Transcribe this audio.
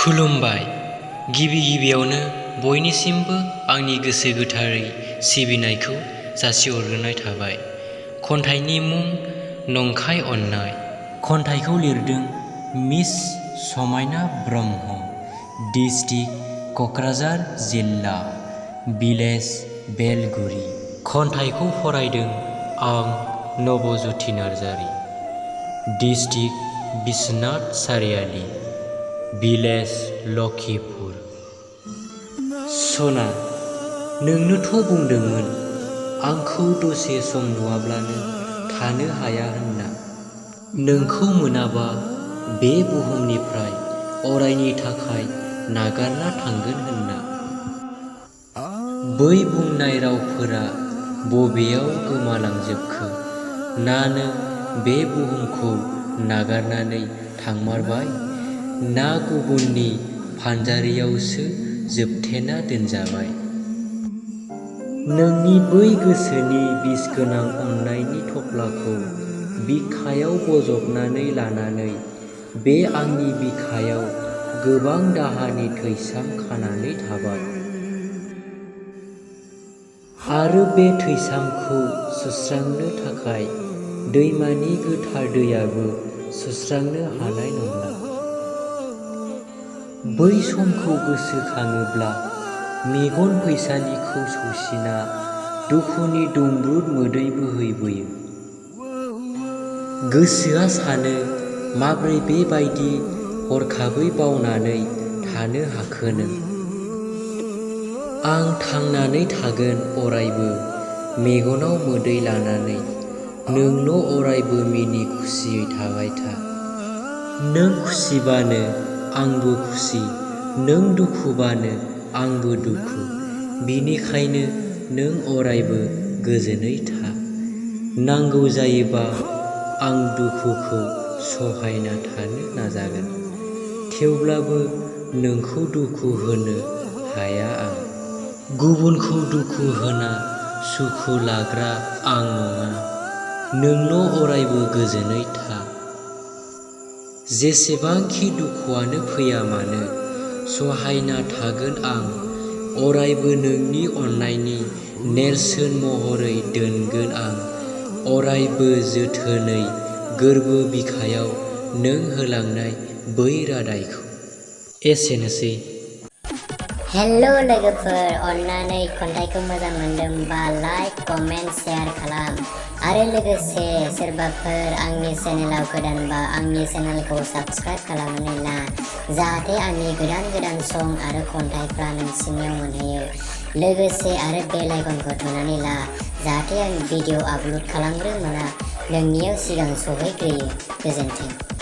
खुलुमबाय। गिबियावनो बयनिसिमबो आंनि गोसो गोथारै सिबिनायखौ जासिहरग्रोनाय थाबाय। खन्थाइनि मुं नंखाय अननाय। खन्थाइखौ लिरदों मिस समायना ब्रह्म, डिस्ट्रिक्ट क'क्राझार जिल्ला, भिलेज बेलगुरि। खन्थाइखौ फरायदों आं नबज्योति नार्जारि, डिस्ट्रिक्ट बिश्वनाथ सारियालि, भिलेज लखिपुर। सना, नोंनोथ' बुंदोंमोन आंखौ दसे सम नुवाब्लानो थानो हाया होनना। नोंखौ मोनाबा बे बुहुमनिफ्राय अरायनि थाखाय नागारना थांगोन होनना। बै बुंनाय रावफोरा बबेयाव गोमालांजोबखो? ना नों बे बुहुमखौ नागारनानै थांमारबाय? ना गुबुननि फानजारियावसो जोबथेना दोनजाबाय? नोंनि बै गोसोनि बिसगोनां अननायनि थफ्लाखौ बिखायाव बजबनानै लानानै बे आंनि बिखायाव गोबां दाहानि थैसाम खानानै थाबाय। आरो बे थैसामखौ सुस्रांनो थाखाय दैमानि गोथार दैयाबो सुस्रांनो हानाय नंला। बै समखौ गोसोखाङोब्ला मेगन फैसालिखौ सौसिना दुखुनि दुंब्रुद मोदै बोहैबोयो। गोसोआ सानो माब्रै बेबायदि हरखाबै बावनानै थानो हाखो नों? आं थांनानै थागोन अरायबो मेगनाव मोदै लानानै, नोंल' अरायबो मिनि खुसियै थाबाय था। नों खुसिबानो आंबो खुसि, नों दुखुबानो आंबो दुखु। बिनिखायनो नों अरायबो गोजोनै था। नांगौ जायोबा आं दुखुखौ सहायना थानो नाजागोन। थेवब्लाबो नोंखौ दुखु होनो हाया आं। गुबुनखौ दुखु होना सुखु लाग्रा आं नङा। नोंल' अरायबो गोजोनै था। जेसेबांखि दुखुआनो फैया मानो सहायना थागोन आं। अरायबो नोंनि अननायनि नेरसोन महरै दोनगोन आं। अरायबो जोथोनै गोरबो बिखायाव नों होलांनाय बै रादायखौ। एसेनोसै। हेल' लोगोफोर, अन्नानै खन्थाइखौ मोजां मोनदोंबा लाइक, कमेन्ट, शेयार खालाम। आरो लोगोसे सोरबाफोर आंनि चेनेलाव गोदानबा आंनि चेनेलखौ साबस्क्राइब खालामनानै ला, जाहाथे आंनि गोदान सं आरो खन्थाइफ्रा नोंसिनियाव मोनहैयो। लोगोसे आरो बेल आइकनखौ थुनानै ला, जाहाथे आं भिडिअ आपल'ड खालामग्रोमोना नोंनियाव सिगां सहैग्रोयो। गोजोन्थों।